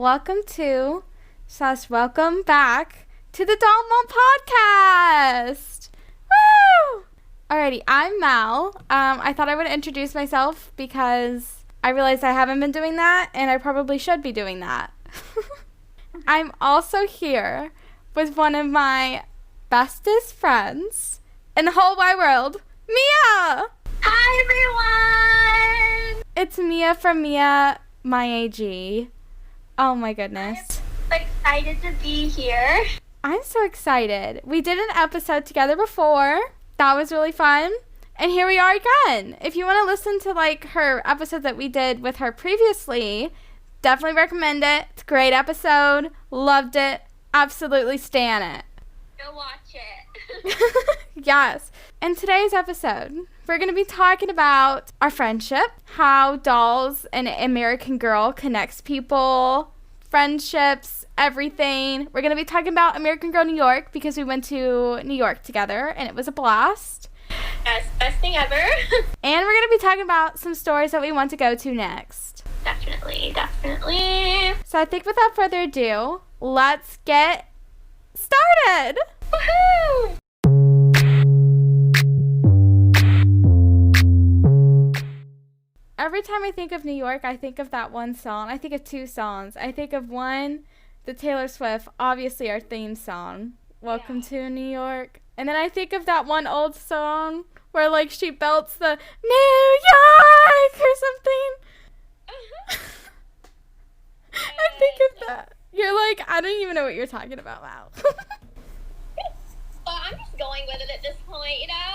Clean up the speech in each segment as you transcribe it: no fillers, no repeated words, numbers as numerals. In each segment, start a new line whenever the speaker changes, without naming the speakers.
welcome to / welcome back to the Doll Mom Podcast. Woo! Alrighty, I'm Mal. I thought I would introduce myself because I realized I haven't been doing that, and I probably should be doing that. I'm also here with one of my bestest friends in the whole wide world, Mia!
Hi, everyone!
It's Mia from Mia My AG. Oh my goodness.
I'm so excited to be here.
I'm so excited. We did an episode together before. That was really fun. And here we are again. If you want to listen to her episode that we did with her previously, definitely recommend it. It's a great episode. Loved it. Absolutely stan it.
Go watch it.
Yes. In today's episode, we're going to be talking about our friendship, how Dolls and American Girl connects people, friendships, everything. We're going to be talking about American Girl New York because we went to New York together and it was a blast.
Yes, best thing ever.
And we're going to be talking about some stories that we want to go to next.
Definitely.
So I think without further ado, let's get started.
Woohoo!
Every time I think of New York, I think of that one song. I think of two songs. I think of one, the Taylor Swift, obviously our theme song, Welcome to New York. And then I think of that one old song where she belts the New York or something. I think of that. You're like, I don't even know what you're talking about, Wow.
Well, I'm just going with it at this point, you know?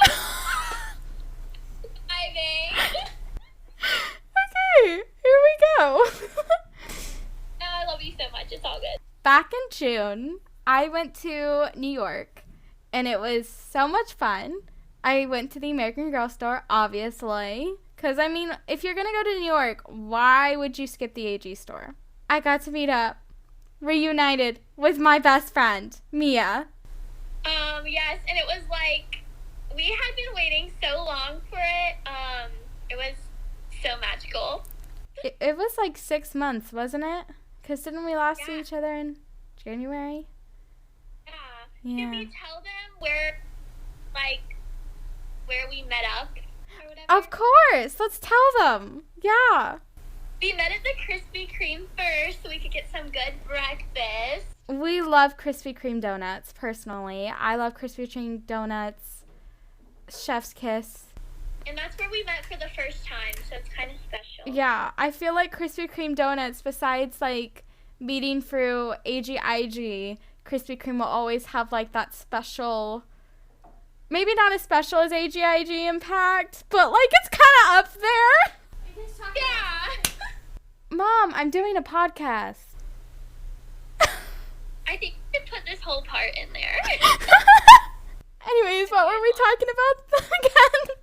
Okay, here we go.
I love you so much. It's all good.
Back in June, I went to New York, and it was so much fun. I went to the American Girl store, obviously, because, if you're going to go to New York, why would you skip the AG store? I got to meet up, reunited with my best friend, Mia.
Yes, and it was we had been waiting so long for it. It was so magical.
It was 6 months, wasn't it? Because didn't we last see each other in January?
Yeah. Can we tell them where we met up or whatever?
Of course. Let's tell them. Yeah.
We met at the Krispy Kreme first so we could get some good breakfast.
We love Krispy Kreme donuts, personally. I love Krispy Kreme donuts. Chef's kiss.
And that's where we met for the first time, so it's kind of special.
Yeah, I feel like Krispy Kreme donuts, besides meeting through AGIG, Krispy Kreme will always have that special, maybe not as special as AGIG impact, but it's kind of up there.
Yeah.
Mom, I'm doing a podcast.
I think we could put this whole part in there.
Anyways, what were we talking about again?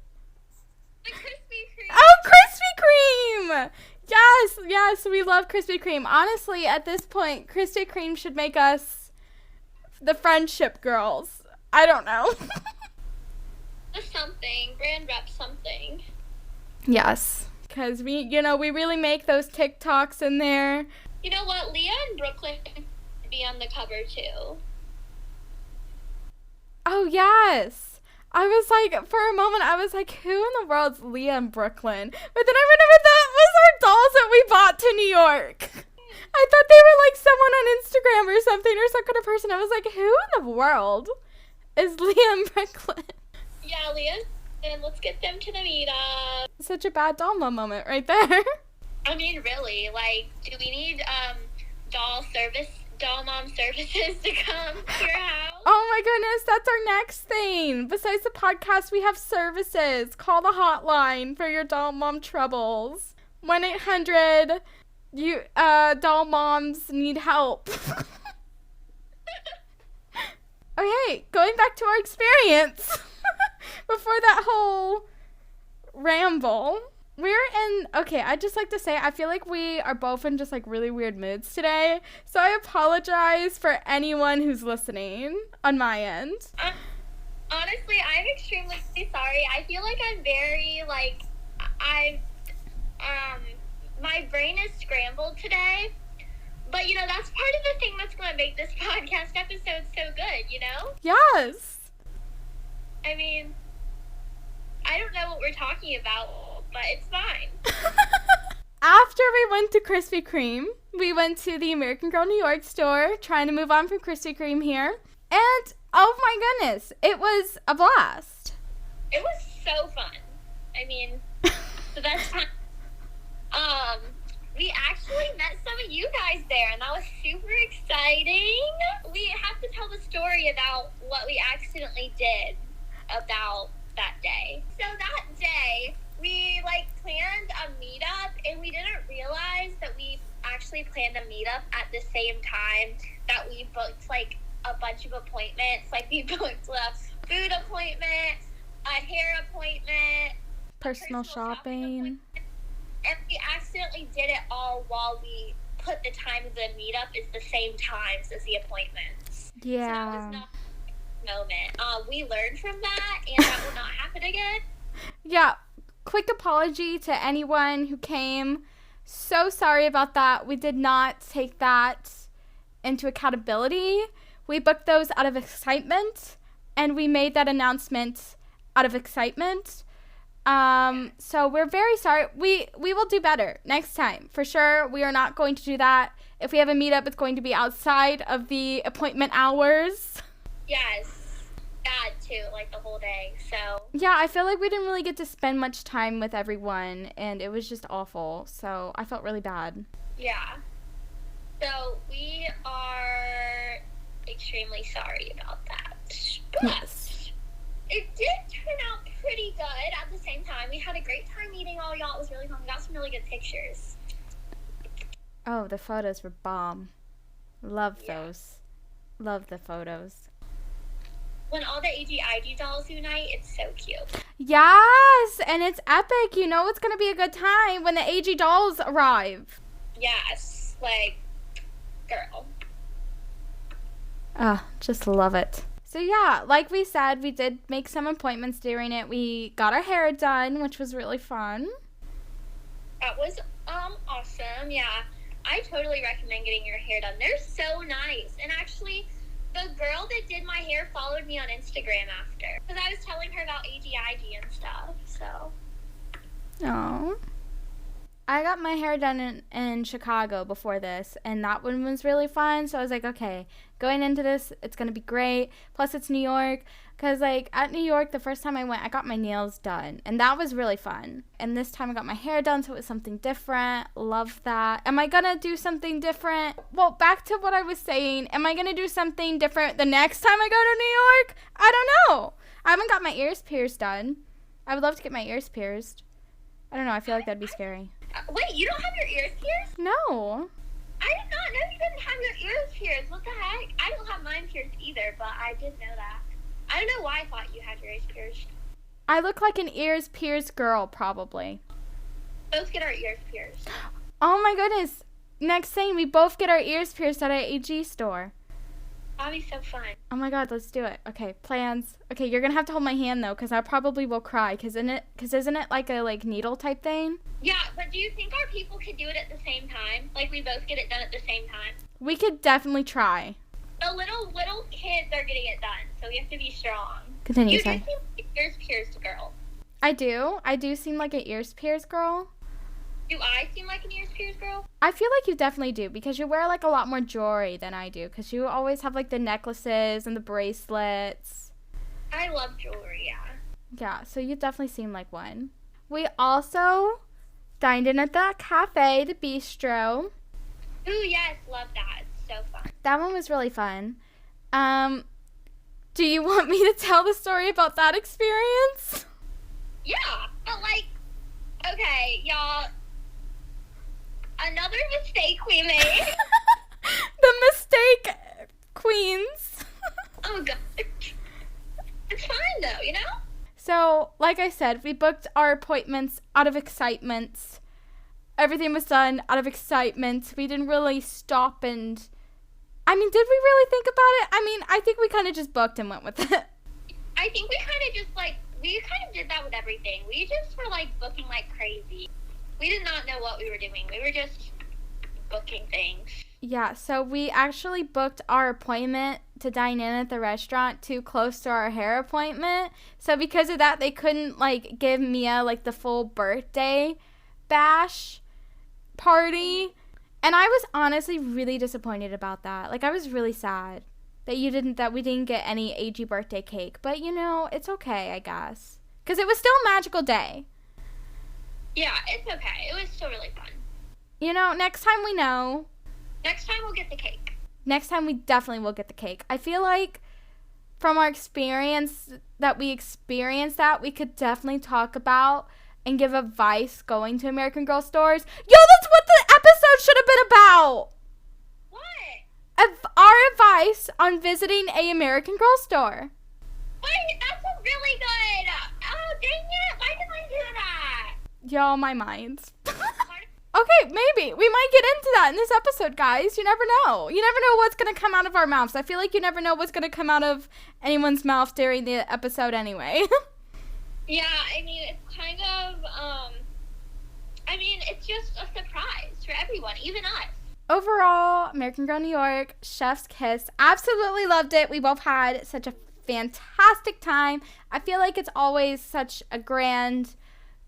The Krispy Kreme.
Oh, Krispy Kreme! Yes, we love Krispy Kreme. Honestly, at this point, Krispy Kreme should make us the friendship girls. I don't know.
Something. Brand rep something.
Yes, because we really make those TikToks in there.
You know what? Leah and Brooklyn could be on the cover, too.
Oh, yes. I was for a moment, I was who in the world's Leah and Brooklyn? But then I remembered that was our dolls that we bought to New York. I thought they were someone on Instagram or something or some kind of person. I was who in the world is Leah and Brooklyn?
Yeah, Leah, and let's get them to the meetup.
Such a bad doll mom moment right there.
I mean, really, do we need doll mom services to come to your house?
Oh my goodness, that's our next thing. Besides the podcast, we have services. Call the hotline for your doll mom troubles. 1-800 doll moms need help. Okay, going back to our experience before that whole ramble. I'd just like to say, I feel we are both in just really weird moods today. So I apologize for anyone who's listening on my end.
Honestly, I'm extremely sorry. I feel I'm very, my brain is scrambled today. But, that's part of the thing that's going to make this podcast episode so good,
Yes.
I mean, I don't know what we're talking about, but it's fine.
After we went to Krispy Kreme, we went to the American Girl New York store, trying to move on from Krispy Kreme here. And, oh my goodness, it was a blast.
It was so fun. I mean, the best time. We actually met some of you guys there, and that was super exciting. We have to tell the story about what we accidentally did about that day. So that day, we, planned a meetup, and we didn't realize that we actually planned a meetup at the same time that we booked, a bunch of appointments. We booked a food appointment, a hair appointment,
personal shopping.
And we accidentally did it all while we put the time of the meetup as the same times as the appointments.
Yeah.
So that was not a moment. We learned from that, and that will not happen again.
Yeah. Quick apology to anyone who came. So sorry about that. We did not take that into accountability. We booked those out of excitement, and we made that announcement out of excitement. So we're very sorry. We will do better next time. For sure, we are not going to do that. If we have a meetup, it's going to be outside of the appointment hours.
Yes. Bad, too, the whole day, so.
Yeah, I feel like we didn't really get to spend much time with everyone, and it was just awful. So I felt really bad.
Yeah. So we are extremely sorry about that. But
yes.
It did turn out pretty good at the same time. We had a great time meeting all y'all. It was really fun. We got some really good pictures.
Oh, the photos were bomb. Love those. Love the photos.
When all the AGIG dolls unite, it's so cute.
Yes, and it's epic. You know it's going to be a good time when the AG dolls arrive.
Yes, girl.
Just love it. So yeah, like we said, we did make some appointments during it. We got our hair done, which was really fun.
That was awesome. Yeah, I totally recommend getting your hair done. They're so nice. And actually, the girl that did my hair followed me on Instagram after, because I was telling her about AGIG and stuff. So.
Oh. I got my hair done in Chicago before this, and that one was really fun. So I was like, okay, going into this, it's going to be great. Plus, it's New York. Because, at New York, the first time I went, I got my nails done. And that was really fun. And this time I got my hair done, so it was something different. Love that. Am I going to do something different? Well, back to what I was saying. Am I going to do something different the next time I go to New York? I don't know. I haven't got my ears pierced done. I would love to get my ears pierced. I don't know. I feel like that'd be scary.
Wait, you don't have your ears pierced?
No.
I did not know you didn't have your ears pierced. What the heck? I don't have mine pierced either, but I did know that. I don't know why I thought you had your ears pierced.
I look like an ears pierced girl, probably.
Both get our ears pierced.
Oh my goodness. Next thing, we both get our ears pierced at an AG store.
That'll be so fun.
Oh my god, let's do it. Okay, plans. Okay, you're gonna have to hold my hand though, because I probably will cry. Isn't it like a needle type thing?
Yeah, but do you think our people could do it at the same time? We both get it done at the same time?
We could definitely try.
The little kids are getting it done, so we have to be strong.
Continue,
you
sorry.
You do seem like an ears pierced girl.
I do. I do seem like an ears pierced girl.
Do I seem like an ears pierced girl?
I feel like you definitely do, because you wear a lot more jewelry than I do, because you always have the necklaces and the bracelets.
I love jewelry, yeah.
Yeah, so you definitely seem like one. We also dined in at the cafe, the bistro.
Ooh, yes, love that. It's so fun.
That one was really fun. Do you want me to tell the story about that experience?
Yeah, but okay, y'all. Another mistake we made.
The mistake queens.
Oh, God. It's fine, though,
So, like I said, we booked our appointments out of excitement. Everything was done out of excitement. We didn't really stop and... did we really think about it? I think we kind of just booked and went with it.
I think we kind of just, we kind of did that with everything. We just were, booking like crazy. We did not know what we were doing. We were just booking things.
Yeah, so we actually booked our appointment to dine in at the restaurant too close to our hair appointment. So because of that, they couldn't, like, give Mia, like, the full birthday bash party. And I was honestly really disappointed about that. Like, I was really sad that we didn't get any AG birthday cake. But, you know, it's okay, I guess. Because it was still a magical day.
Yeah, it's okay. It was still really fun.
You know, next time we know.
Next time we'll get the cake.
Next time we definitely will get the cake. I feel like from our experience that we experienced that, we could definitely talk about and give advice going to American Girl stores. Yo, that's what the episode should have been about.
What?
Our advice on visiting a American Girl store.
Wait, that's a really good. Oh, dang it. Why didn't I do that?
Y'all, my minds. Okay, maybe. We might get into that in this episode, guys. You never know. You never know what's going to come out of our mouths. I feel like you never know what's going to come out of anyone's mouth during the episode anyway.
Yeah, I mean, it's kind of, it's just a surprise for everyone, even us.
Overall, American Girl New York, chef's kiss. Absolutely loved it. We both had such a fantastic time. I feel like it's always such a grand,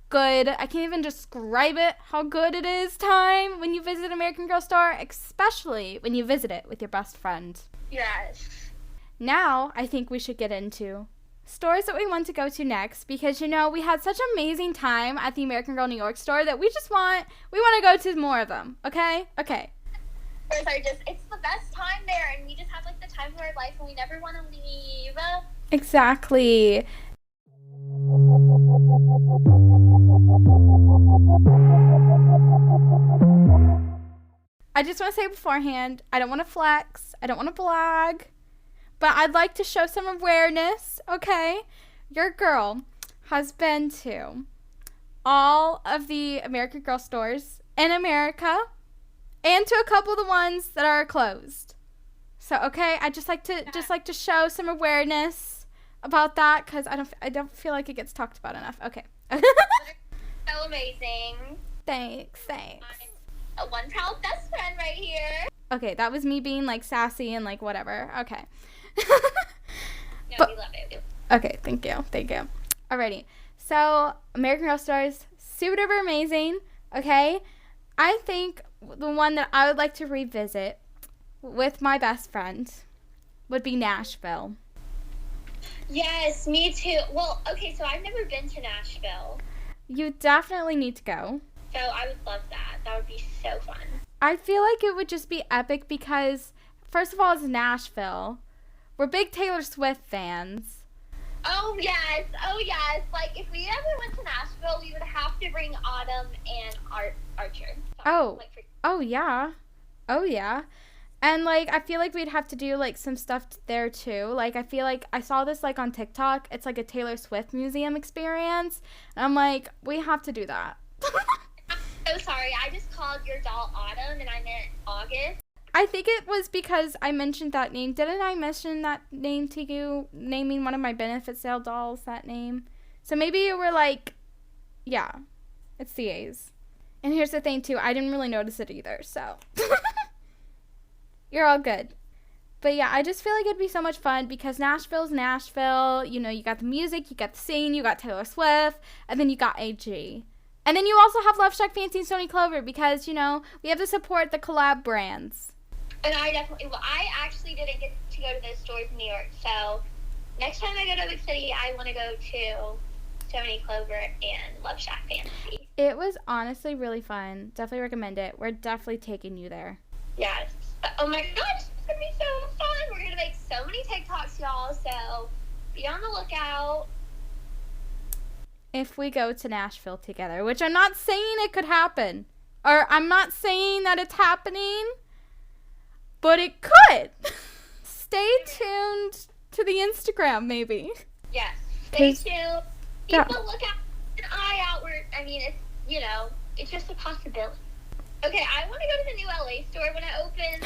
good, I can't even describe it, how good it is time when you visit American Girl store, especially when you visit it with your best friend.
Yes.
Now, I think we should get into stores that we want to go to next because, you know, we had such an amazing time at the American Girl New York store that we want to go to more of them, okay? Okay.
It's the best time there, and we just have, like, the time of our life, and we never want to leave.
Exactly. I just want to say beforehand, I don't want to flex, I don't want to brag, but I'd like to show some awareness, okay? Your girl has been to all of the American Girl stores in America and to a couple of the ones that are closed. So, okay, I just like to show some awareness about that because I don't feel like it gets talked about enough. Okay.
So amazing.
Thanks.
I'm a one proud best friend right here.
Okay, that was me being like sassy and like whatever. Okay.
No, we love it.
Okay, thank you. Alrighty. So, American Girl stores, super duper amazing. Okay. I think the one that I would like to revisit with my best friend would be Nashville.
Yes, me too. Well, okay, so I've never been to Nashville.
You definitely need to go.
So I would love that. That would be so fun.
I feel like it would just be epic because, first of all, it's Nashville. We're big Taylor Swift fans.
Oh, yes. Like, if we ever went to Nashville, we would have to bring Autumn and Archer.
Oh, yeah. And, like, I feel like we'd have to do, like, some stuff there, too. Like, I feel like I saw this, like, on TikTok. It's, like, a Taylor Swift museum experience. And I'm like, we have to do that.
I'm so sorry. I just called your doll Autumn, and I meant August.
I think it was because I mentioned that name. Didn't I mention that name to you? Naming one of my benefit sale dolls that name. So maybe you were like, yeah, it's the A's. And here's the thing, too. I didn't really notice it either, so... You're all good. But yeah, I just feel like it'd be so much fun because Nashville's Nashville. You know, you got the music, you got the scene, you got Taylor Swift, and then you got AG. And then you also have Love Shack Fancy and Stoney Clover because, you know, we have to support the collab brands.
And I actually didn't get to go to those stores in New York. So next time I go to Big City, I want to go to Stoney Clover and Love Shack Fancy.
It was honestly really fun. Definitely recommend it. We're definitely taking you there.
Yes. Oh my gosh, it's going to be so fun. We're going to make so many TikToks, y'all, so be on the lookout.
If we go to Nashville together, which I'm not saying it could happen, or I'm not saying that it's happening, but it could. Stay tuned to the Instagram, maybe.
Yes, stay tuned.
Yeah.
People look out, an eye out. It's just a possibility. Okay, I want to go to the new LA store when it opens.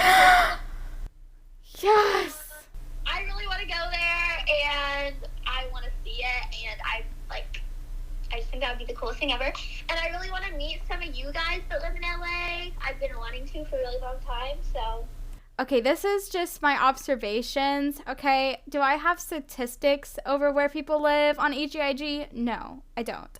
Yes.
I really want to go there, and I want to see it, and I just think that would be the coolest thing ever. And I really want to meet some of you guys that live in LA. I've been wanting to for a really long time, so.
Okay, this is just my observations, okay? Do I have statistics over where people live on AGIG? No, I don't.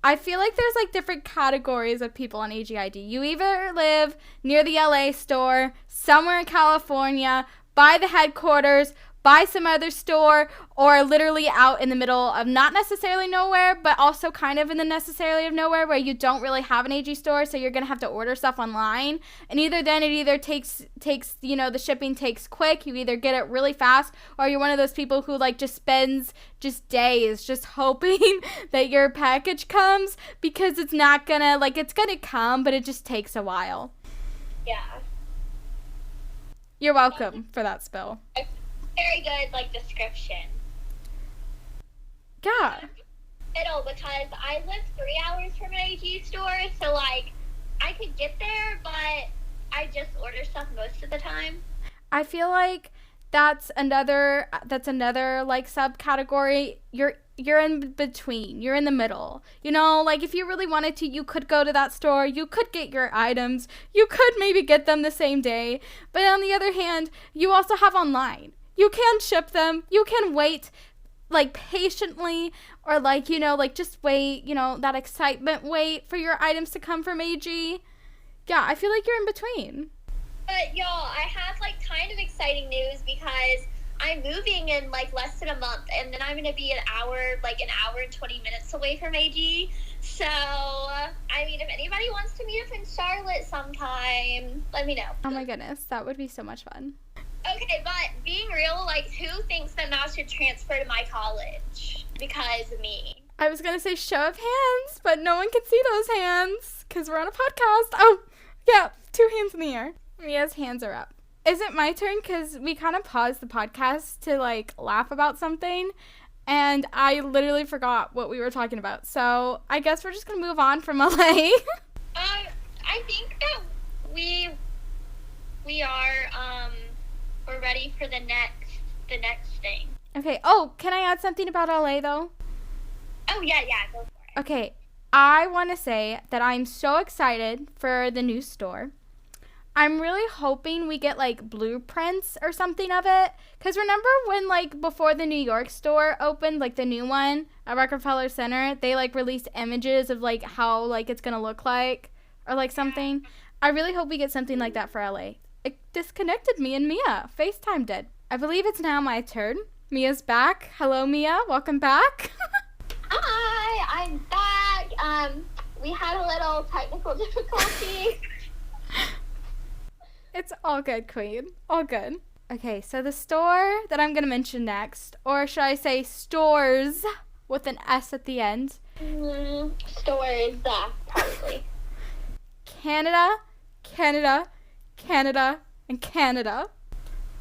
I feel like there's like different categories of people on AGIG. You either live near the LA store, somewhere in California, by the headquarters, by some other store, or literally out in the middle of not necessarily nowhere, but also kind of in the necessarily of nowhere where you don't really have an AG store, so you're going to have to order stuff online. And it takes, you know, the shipping takes quick. You either get it really fast, or you're one of those people who like just spends just days just hoping that your package comes, because it's not gonna, like, it's gonna come, but it just takes a while.
Yeah.
You're welcome for that spill.
Very good, like, description.
Yeah.
Because I live 3 hours from an AG store, so, like, I could get there, but I just order stuff most of the time.
I feel like that's another like subcategory. You're in between. You're in the middle. You know, like if you really wanted to, you could go to that store. You could get your items. You could maybe get them the same day. But on the other hand, you also have online. You can ship them. You can wait, like, patiently, or, like, you know, like, just wait, you know, that excitement wait for your items to come from AG. Yeah, I feel like you're in between.
But, y'all, I have, like, kind of exciting news because I'm moving in, like, less than a month, and then I'm going to be an hour and 20 minutes away from AG. So, I mean, if anybody wants to meet up in Charlotte sometime, let me know.
Oh, my goodness. That would be so much fun.
Okay, but being real, like, who thinks that Mal should transfer to my college? Because of me.
I was going to say show of hands, but no one can see those hands because we're on a podcast. Oh, yeah, 2 hands in the air. Mia's hands are up. Is it my turn? Because we kind of paused the podcast to, like, laugh about something, and I literally forgot what we were talking about. So I guess we're just going to move on from LA.
I think that we are, we're ready for the next thing.
Okay. Oh, can I add something about LA, though?
Oh, yeah, go for it.
Okay. I want to say that I'm so excited for the new store. I'm really hoping we get, like, blueprints or something of it. Because remember when, like, before the New York store opened, like, the new one at Rockefeller Center, they, like, released images of, like, how, like, it's going to look like or, like, something. I really hope we get something like that for LA. It disconnected me and Mia. FaceTime did. I believe it's now my turn. Mia's back. Hello, Mia. Welcome back.
Hi, I'm back. We had a little technical difficulty.
It's all good, Queen. All good. Okay, so the store that I'm going to mention next, or should I say stores with an S at the end?
Stores, probably.
Canada, and Canada.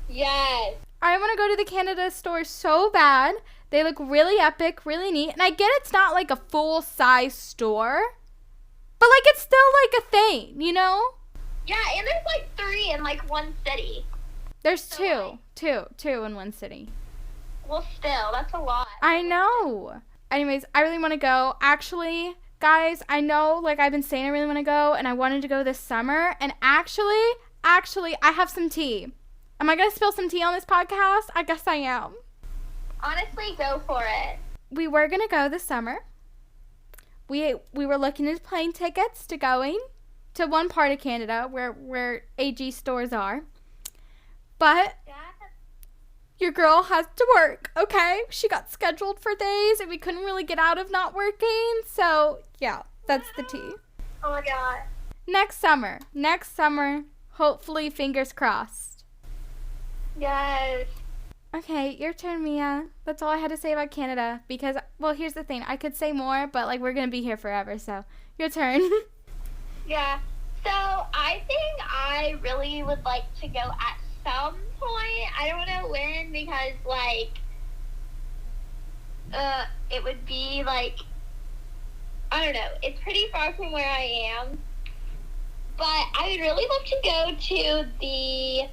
Yes.
I want to go to the Canada store so bad. They look really epic, really neat. And I get it's not like a full-size store, but, like, it's still, like, a thing, you know?
Yeah, and there's, like, 3 in, like, one city.
There's
So,
two in one city.
Well, still, that's a lot.
I know. Anyways, I really want to go. Actually, guys, I know, like, I've been saying I really want to go, and I wanted to go this summer. And actually, I have some tea. Am I going to spill some tea on this podcast? I guess I am.
Honestly, go for it.
We were going to go this summer. We were looking at plane tickets to going to one part of Canada where AG stores are. But your girl has to work, okay? She got scheduled for days, and we couldn't really get out of not working. So, yeah, that's the tea.
Oh, my God.
Next summer, hopefully, fingers crossed.
Yes.
Okay, your turn, Mia. That's all I had to say about Canada because, well, here's the thing. I could say more, but, like, we're going to be here forever, so your turn.
Yeah. So, I think I really would like to go at some point. I don't know when because, like, it would be, like, I don't know. It's pretty far from where I am. But I would really love to go to the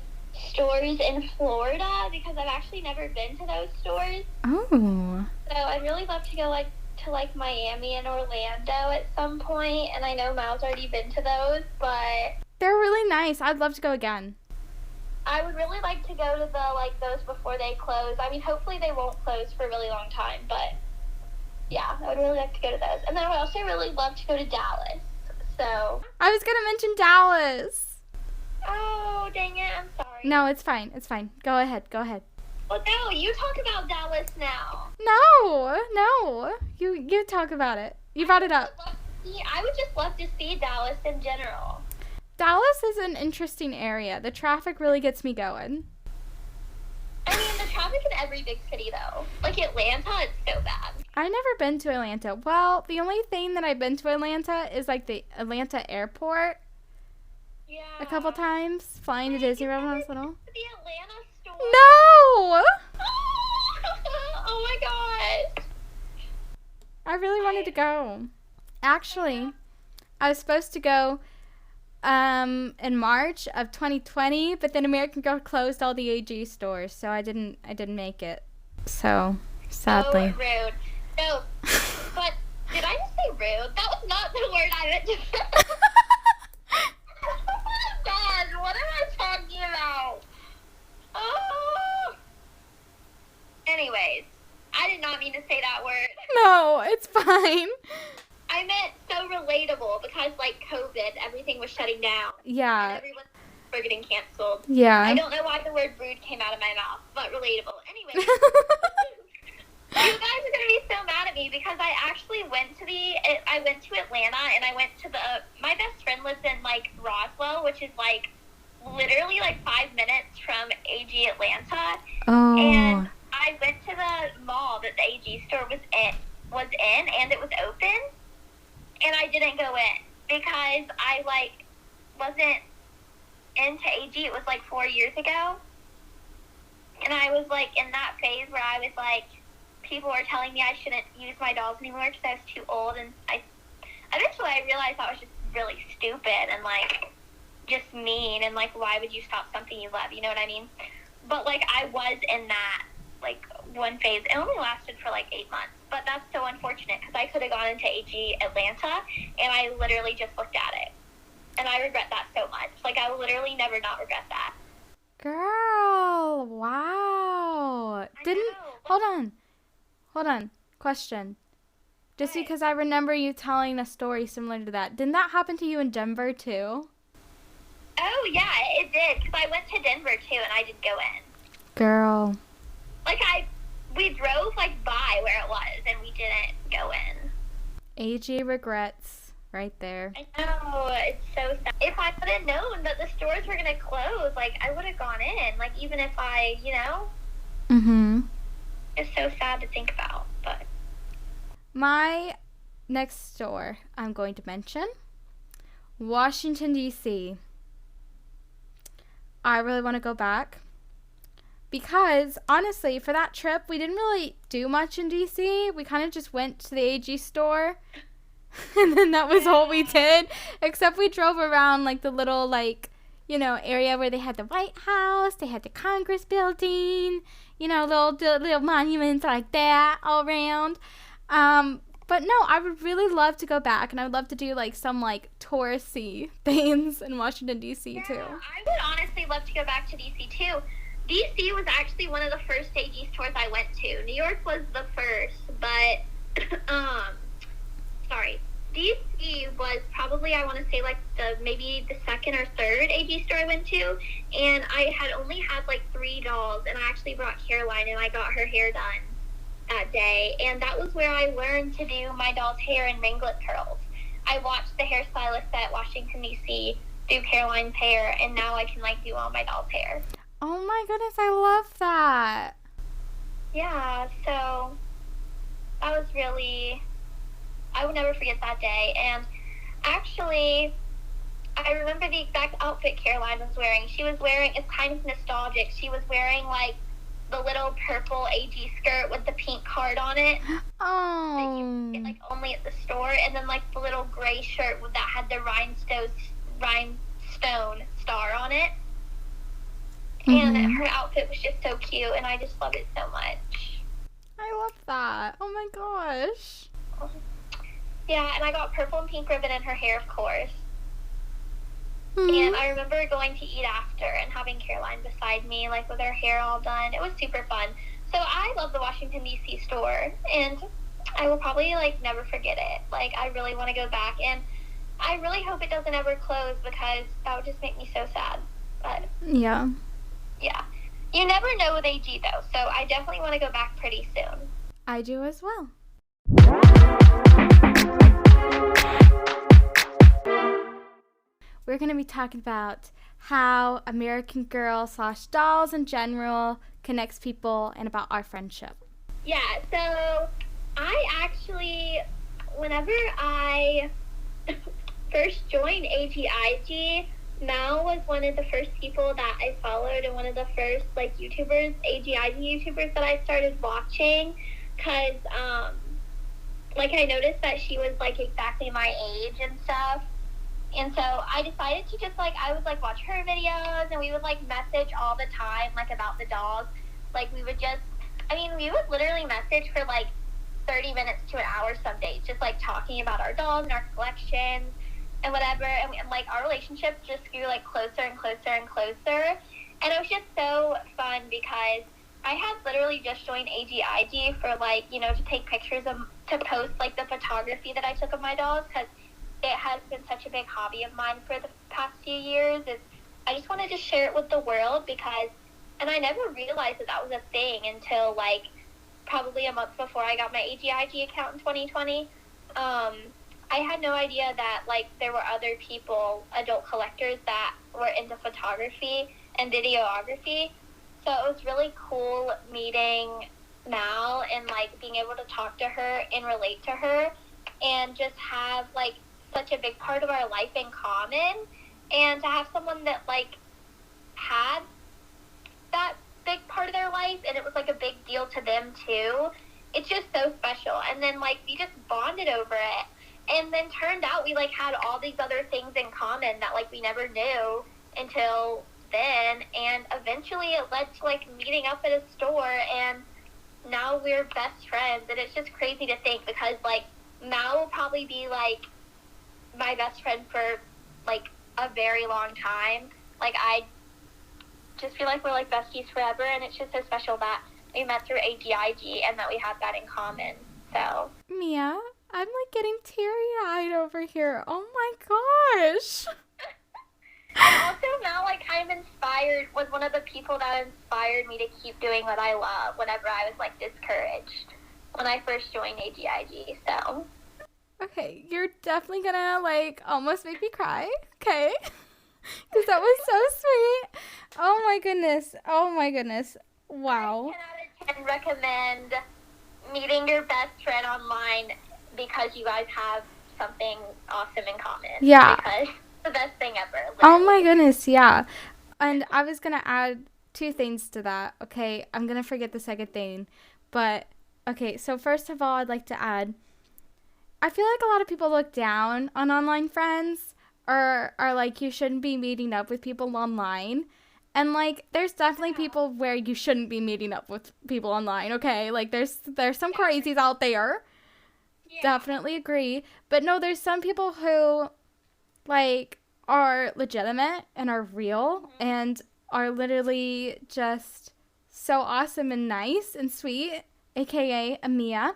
stores in Florida because I've actually never been to those stores.
Oh.
So I'd really love to go, like, to like Miami and Orlando at some point, and I know Mal's already been to those, but
They're really nice. I'd love to go again.
I would really like to go to the like those before they close. I mean, hopefully they won't close for a really long time, but yeah, I would really like to go to those. And then I would also really love to go to Dallas. So
I was gonna mention Dallas.
oh dang it, I'm sorry.
No, it's fine. It's fine. Go ahead.
Well, no, you talk about Dallas now.
No. You talk about it. You brought it up.
I would just love to see Dallas in general.
Dallas is an interesting area. The traffic really gets me going.
I mean, the traffic in every big city, though. Like Atlanta, it's so bad.
I've never been to Atlanta. Well, the only thing that I've been to Atlanta is like the Atlanta airport.
Yeah.
A couple times. Flying to Disney World when I was little.
The Atlanta store.
No!
Oh my gosh.
I really wanted to go. Actually, I was supposed to go in March of 2020, but then American Girl closed all the AG stores, so I didn't make it. So, sadly.
Oh, rude. No, but did I just say rude? That was not the word I meant to say. God, what am I talking about? Oh. Anyways, I did not mean to say that word.
No, it's fine.
I meant so relatable because, like, COVID, everything was shutting down.
Yeah.
And everyone were getting canceled.
Yeah.
I don't know why the word rude came out of my mouth, but relatable. Anyway, you guys are going to be so mad at me because I actually went to Atlanta and I went to my best friend lives in, like, Roswell, which is, like, literally, like, 5 minutes from AG Atlanta.
Oh.
And I went to the mall that the AG store was in, and it was open. And I didn't go in because I, like, wasn't into AG. It was, like, 4 years ago. And I was, like, in that phase where I was, like, people were telling me I shouldn't use my dolls anymore because I was too old. And eventually I realized that was just really stupid and, like, just mean. And, like, why would you stop something you love? You know what I mean? But, like, I was in that, like, one phase. It only lasted for, like, 8 months. But that's so unfortunate because I could have gone into AG Atlanta, and I literally just looked at it. And I regret that so much. Like, I will literally never not regret that.
Girl, wow. Hold on. Question. Just
What?
because I remember you telling a story similar to that. Didn't that happen to you in Denver, too?
Oh, yeah, it did. Because I went to Denver, too, and I didn't go in.
Girl.
Like, we drove, like, by where it was, and we didn't go in.
AG regrets right there.
I know, it's so sad. If I would have known that the stores were going to close, like, I would have gone in. Like, even if I, you know?
Mm-hmm.
It's so sad to think about, but.
My next store I'm going to mention, Washington, D.C. I really want to go back. Because, honestly, for that trip, we didn't really do much in D.C. We kind of just went to the AG store. And then that was all we did. Except we drove around, like, the little, like, you know, area where they had the White House. They had the Congress building. You know, little monuments like that all around. But, no, I would really love to go back. And I would love to do, like, some, like, touristy things in Washington, D.C., too.
I would honestly love to go back to D.C., too. DC was actually one of the first AG stores I went to. New York was the first, but, sorry. DC was probably, I want to say, like, maybe the second or third AG store I went to, and I had only had, like, 3 dolls, and I actually brought Caroline, and I got her hair done that day, and that was where I learned to do my doll's hair in ringlet curls. I watched the hairstylist at Washington, D.C. do Caroline's hair, and now I can, like, do all my doll's hair.
Oh my goodness, I love that.
Yeah, so that was really, I would never forget that day. And actually, I remember the exact outfit Caroline was wearing. She was wearing, it's kind of nostalgic, she was wearing, like, the little purple AG skirt with the pink heart on it.
Oh.
That you get, like, only at the store. And then, like, the little gray shirt that had the rhinestone star on it. And her outfit was just so cute, and I just love it so much.
I love that. Oh my gosh.
Yeah, and I got purple and pink ribbon in her hair, of course.
Mm-hmm.
And I remember going to eat after and having Caroline beside me, like with her hair all done. It was super fun. So I love the Washington, D.C. store, and I will probably, like, never forget it. Like, I really want to go back, and I really hope it doesn't ever close because that would just make me so sad. But
Yeah.
yeah. You never know with AG, though, so I definitely want to go back pretty soon.
I do as well. We're going to be talking about how American Girl / dolls in general connects people and about our friendship.
Yeah, so I actually, whenever I first joined AGIG, Mal was one of the first people that I followed and one of the first, like, YouTubers, AGIG YouTubers that I started watching because, like, I noticed that she was, like, exactly my age and stuff. And so I decided to just, like, I would, like, watch her videos, and we would, like, message all the time, like, about the dolls. Like, we would just, I mean, we would literally message for, like, 30 minutes to an hour some days, just, like, talking about our dolls and our collections and whatever. And, like, our relationship just grew, like, closer and closer and closer. And it was just so fun because I had literally just joined AGIG for, like, you know, to take pictures of, to post, like, the photography that I took of my dolls because it has been such a big hobby of mine for the past few years. I just wanted to share it with the world because, and I never realized that was a thing until, like, probably a month before I got my AGIG account in 2020. I had no idea that, like, there were other people, adult collectors, that were into photography and videography. So it was really cool meeting Mal and, like, being able to talk to her and relate to her and just have, like, such a big part of our life in common, and to have someone that, like, had that big part of their life and it was, like, a big deal to them too. It's just so special. And then, like, we just bonded over it, and then turned out we, like, had all these other things in common that, like, we never knew until then, and eventually it led to, like, meeting up at a store, and now we're best friends. And it's just crazy to think because, like, Mal will probably be, like, my best friend for, like, a very long time. Like, I just feel like we're, like, besties forever, and it's just so special that we met through AGIG and that we have that in common. So
Mia, I'm, like, getting teary-eyed over here. Oh my gosh.
and also now, like, was one of the people that inspired me to keep doing what I love whenever I was, like, discouraged when I first joined AGIG. So
Okay, you're definitely gonna, like, almost make me cry, okay? Because that was so sweet. Oh my goodness. Oh my goodness. Wow.
10 out of 10 recommend meeting your best friend online because you guys have something awesome in common.
Yeah.
Because it's the best thing ever. Literally.
Oh my goodness, yeah. And I was gonna add 2 things to that, okay? I'm gonna forget the second thing. But, okay, so first of all, I'd like to add, I feel like a lot of people look down on online friends or are like, you shouldn't be meeting up with people online. And, like, there's definitely people where you shouldn't be meeting up with people online, okay? Like, there's some crazies out there. Yeah. Definitely agree. But no, there's some people who, like, are legitimate and are real and are literally just so awesome and nice and sweet, aka Amia.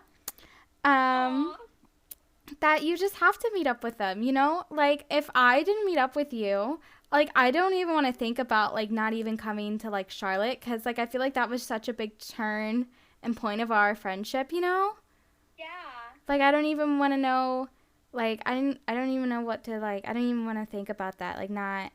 That you just have to meet up with them, you know? Like, if I didn't meet up with you, like, I don't even want to think about, like, not even coming to, like, Charlotte, because, like, I feel like that was such a big turn and point of our friendship, you know?
Yeah.
Like, I don't even want to know, like, I don't even know what to, like, I don't even want to think about that, like, not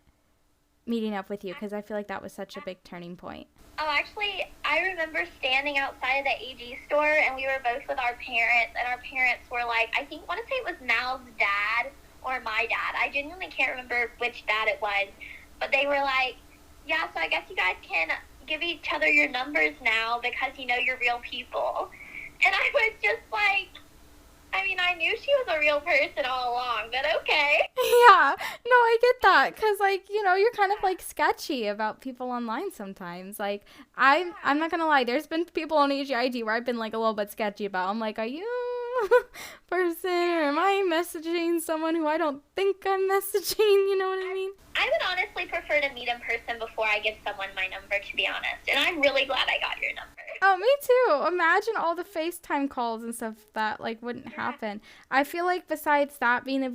meeting up with you, because I feel like that was such a big turning point.
Oh, actually, I remember standing outside of the AG store, and we were both with our parents, and our parents were like, I want to say it was Mal's dad or my dad. I genuinely can't remember which dad it was, but they were like, yeah, so I guess you guys can give each other your numbers now because, you know, you're real people. And I was just like, I mean, I knew she was a real person all along, but okay.
Yeah, no, I get that, because, like, you know, you're kind of, like, sketchy about people online sometimes. Like, I'm not gonna lie, there's been people on AGIG where I've been, like, a little bit sketchy about. I'm like, are you person, or am I messaging someone who I don't think I'm messaging? You know what I mean?
I would honestly prefer to meet in person before I give someone my number, to be honest. And I'm really glad I got your number.
Oh, me too. Imagine all the FaceTime calls and stuff that like wouldn't happen. I feel like besides that being a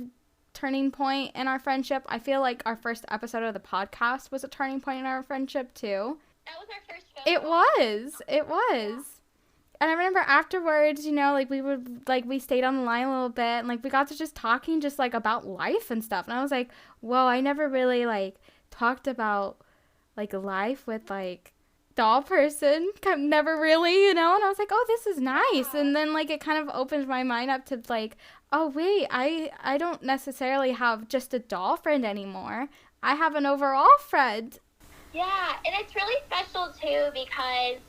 turning point in our friendship, I feel like our first episode of the podcast was a turning point in our friendship too.
That was our first phone
It
call.
was. It was. And I remember afterwards, like we stayed on the line a little bit and like we got to just talking just like about life and stuff. And I was like, whoa, I never really like talked about like life with like doll person. Never really, And I was like, oh, this is nice. And then like it kind of opened my mind up to like, oh wait, I don't necessarily have just a doll friend anymore. I have an overall friend.
Yeah, and it's really special too because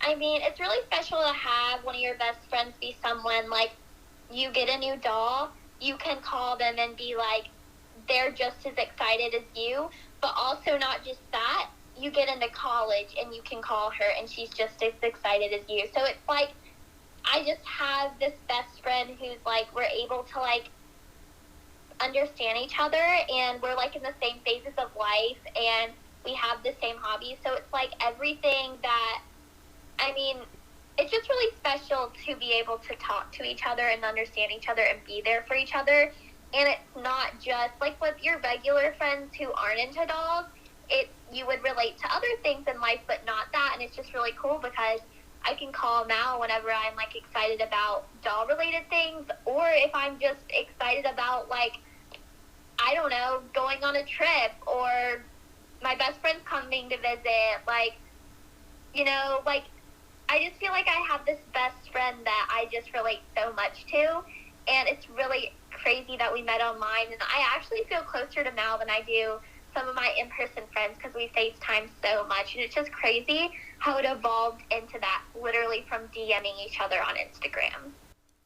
it's really special to have one of your best friends be someone, like, you get a new doll, you can call them and be like, they're just as excited as you, but also not just that, you get into college and you can call her and she's just as excited as you. So it's like, I just have this best friend who's like, we're able to like understand each other and we're like in the same phases of life and we have the same hobbies. So it's like everything that, it's just really special to be able to talk to each other and understand each other and be there for each other. And it's not just like with your regular friends who aren't into dolls, you would relate to other things in life, but not that. And it's just really cool because I can call Mal whenever I'm like excited about doll related things, or if I'm just excited about like, I don't know, going on a trip or my best friend's coming to visit, like, I just feel like I have this best friend that I just relate so much to, and it's really crazy that we met online, and I actually feel closer to Mal than I do some of my in-person friends because we FaceTime so much, and it's just crazy how it evolved into that, literally from DMing each other on Instagram.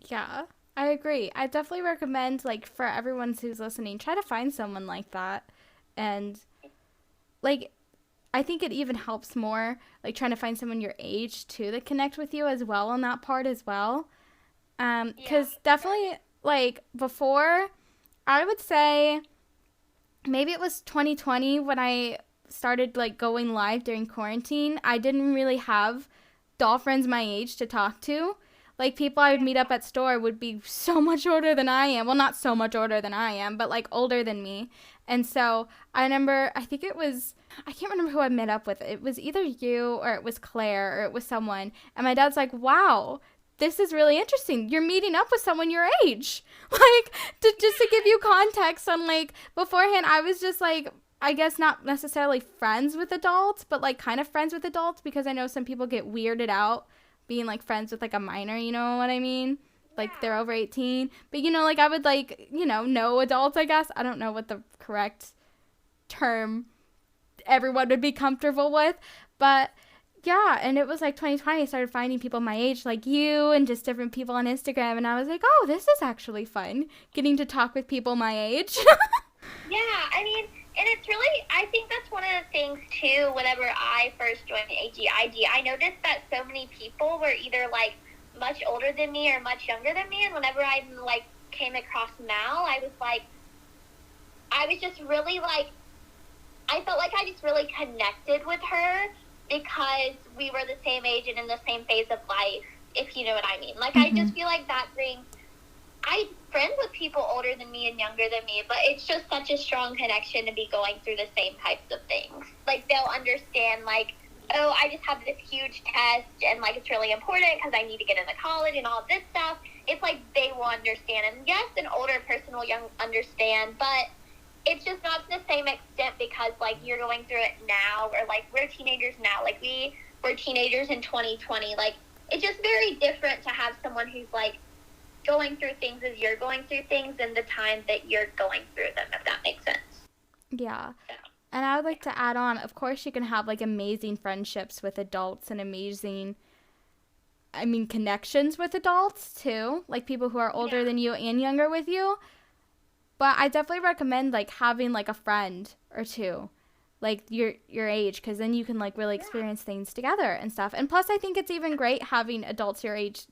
Yeah, I agree. I definitely recommend, like, for everyone who's listening, try to find someone like that, and, like, I think it even helps more, like, trying to find someone your age, too, that connect with you as well on that part as well. Because definitely, like, before, I would say maybe it was 2020 when I started, like, going live during quarantine. I didn't really have doll friends my age to talk to. Like, people I would meet up at store would be so much older than I am. Well, not so much older than I am, but, like, older than me. And so I remember, I can't remember who I met up with. It was either you or it was Claire or it was someone. And my dad's like, wow, this is really interesting. You're meeting up with someone your age. Like, just to give you context on, like, beforehand, I was just, like, I guess not necessarily friends with adults, but, like, kind of friends with adults because I know some people get weirded out being, like, friends with, like, a minor, you know what I mean? Like, they're over 18. But, like, I would, like, know adults, I guess. I don't know what the correct term everyone would be comfortable with. But, yeah, and it was, like, 2020. I started finding people my age, like you, and just different people on Instagram. And I was like, oh, this is actually fun, getting to talk with people my age.
Yeah, and it's really, I think that's one of the things, too, whenever I first joined AGIG, I noticed that so many people were either, like, much older than me or much younger than me, and whenever I, like, came across Mal, I was just really, like, I felt like I just really connected with her because we were the same age and in the same phase of life, if you know what I mean. Like, I just feel like that brings, I'm friends with people older than me and younger than me, but it's just such a strong connection to be going through the same types of things. Like, they'll understand, like, oh, I just have this huge test, and, like, it's really important because I need to get into college and all this stuff. It's like they will understand. And, yes, an older person will understand, but it's just not to the same extent because, like, you're going through it now, or, like, we're teenagers now. Like, we were teenagers in 2020. Like, it's just very different to have someone who's, like, going through things as you're going through things and the time that you're going through them, if that makes sense.
Yeah. And I would like to add on, of course, you can have, like, amazing friendships with adults and amazing, connections with adults, too. Like, people who are older than you and younger with you. But I definitely recommend, like, having, like, a friend or two like your age, because then you can like really experience things together and stuff. And plus I think it's even great having adults your age,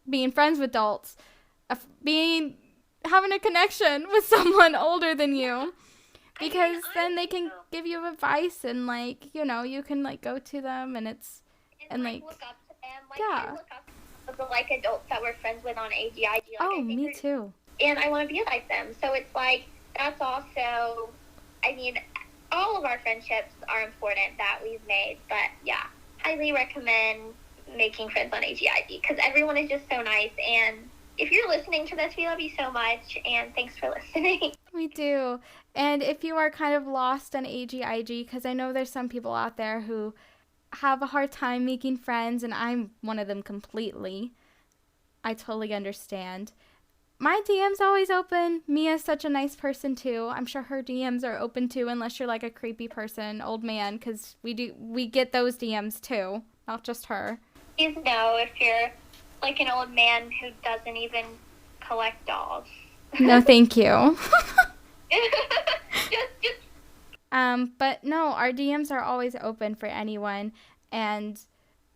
being friends with adults, having a connection with someone older than you, because then they can give you advice, and like, you know, you can like go to them, and it's and like
look up to them. Like, I look up to the like adults that we're friends with on AGIG. Like,
oh, me too.
And I want to be like them. So it's like, that's also, I mean, all of our friendships are important that we've made. But yeah, highly recommend making friends on AGIG, because everyone is just so nice. And if you're listening to this, we love you so much, and thanks for listening.
We do. And if you are kind of lost on AGIG, because I know there's some people out there who have a hard time making friends, and I'm one of them completely. I totally understand. My DM's always open. Mia's such a nice person too. I'm sure her DMs are open too, unless you're like a creepy person, old man, because we get those DMs too, not just her.
Please know if you're like an old man who doesn't even collect dolls.
No, thank you.
just.
But no, our DMs are always open for anyone. And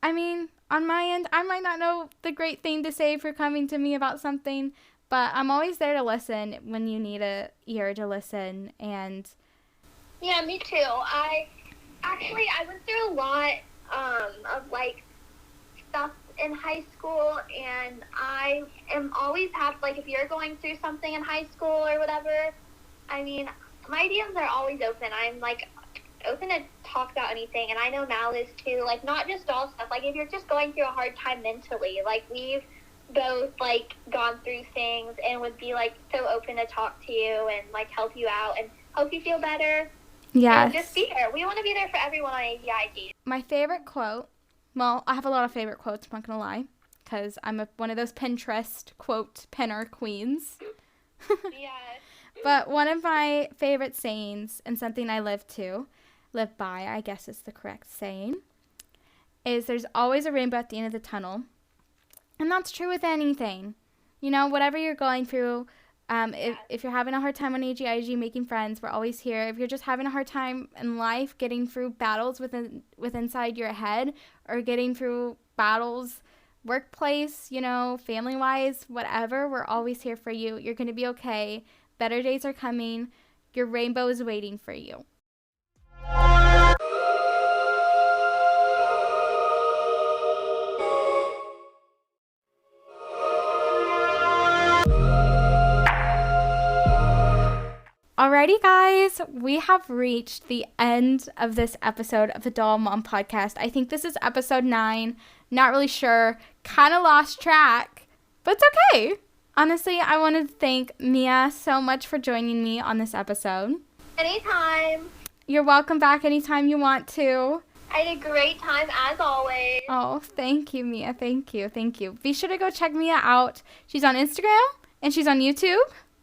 I mean, on my end, I might not know the great thing to say for coming to me about something, but I'm always there to listen when you need a ear to listen. And
yeah, me too. I went through a lot of like stuff in high school, and I am always happy, like, if you're going through something in high school or whatever, I mean, my DMs are always open. I'm like open to talk about anything, and I know Mal is too, like, not just all stuff, like if you're just going through a hard time mentally, like we've both like gone through things and would be like so open to talk to you and like help you out and help you feel better.
yes,
And just be there. We want to be there for everyone on AGIG.
my favorite quote, well, I have a lot of favorite quotes, I'm not gonna lie, because I'm one of those Pinterest quote pinner queens.
Yes.
But one of my favorite sayings, and something I live by, I guess is the correct saying, is there's always a rainbow at the end of the tunnel. And that's true with anything. You know, whatever you're going through, if you're having a hard time on AGIG making friends, we're always here. If you're just having a hard time in life getting through battles inside your head, or getting through battles workplace, you know, family-wise, whatever, we're always here for you. You're going to be okay. Better days are coming. Your rainbow is waiting for you. Alrighty, guys, we have reached the end of this episode of the Doll Mom Podcast. I think this is episode 9. Not really sure. Kind of lost track, but it's okay. Honestly, I wanted to thank Mia so much for joining me on this episode.
Anytime.
You're welcome back anytime you want to.
I had a great time as always.
Oh, thank you, Mia. Thank you. Be sure to go check Mia out. She's on Instagram and she's on YouTube.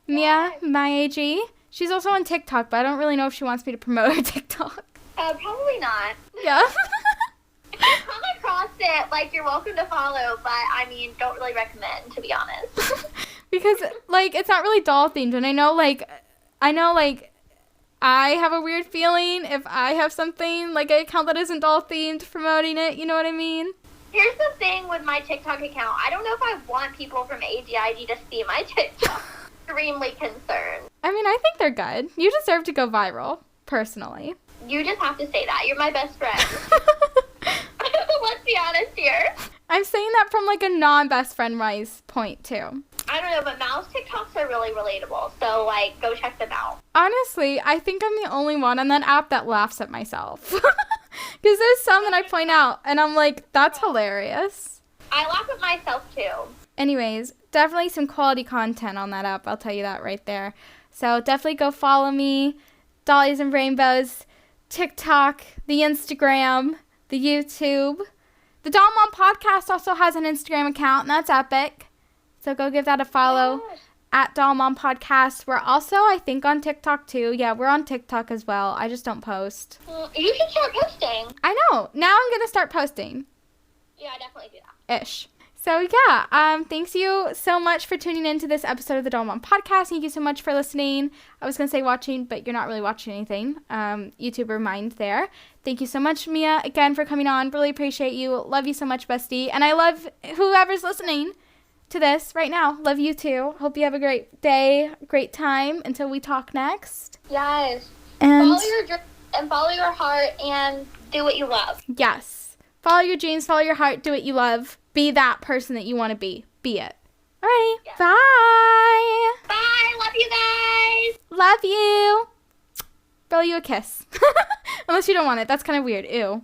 Mia, my AG. She's also on TikTok, but I don't really know if she wants me to promote her TikTok.
Probably not.
Yeah.
If you come across it, like, you're welcome to follow, but, I mean, don't really recommend, to be honest.
Because, like, it's not really doll themed, and I know, I have a weird feeling if I have something, like, an account that isn't doll themed promoting it, you know what I mean?
Here's the thing with my TikTok account. I don't know if I want people from AGIG to see my TikTok. Extremely concerned.
I mean, I think they're good. You deserve to go viral, personally.
You just have to say that. You're my best friend. Let's be honest here.
I'm saying that from, like, a non-best friend wise point, too.
I don't know, but Mal's TikToks are really relatable, so, like, go check them out.
Honestly, I think I'm the only one on that app that laughs at myself. Because there's some that I point out, and I'm like, that's hilarious.
I laugh at myself, too.
Anyways, definitely some quality content on that app, I'll tell you that right there. So definitely go follow me, Dollies and Rainbows, TikTok, the Instagram, the YouTube. The Doll Mom Podcast also has an Instagram account, and that's epic. So go give that a follow, at Doll Mom Podcast. We're also, I think, on TikTok too. Yeah, we're on TikTok as well. I just don't post.
You should start posting.
I know. Now I'm going to start posting.
Yeah, definitely do that.
Ish. So yeah, thanks you so much for tuning in to this episode of the Doll Mom Podcast. Thank you so much for listening. I was gonna say watching, but you're not really watching anything. YouTuber mind there. Thank you so much, Mia, again for coming on. Really appreciate you. Love you so much, bestie. And I love whoever's listening to this right now. Love you too. Hope you have a great day, great time until we talk next.
Yes.
And
follow your dreams and follow your heart and do what you love.
Yes. Follow your dreams, follow your heart, do what you love. Be that person that you want to be. Be it. Alrighty.
Yeah.
Bye.
Bye. Love you guys.
Love you. Blow you a kiss. Unless you don't want it. That's kind of weird. Ew.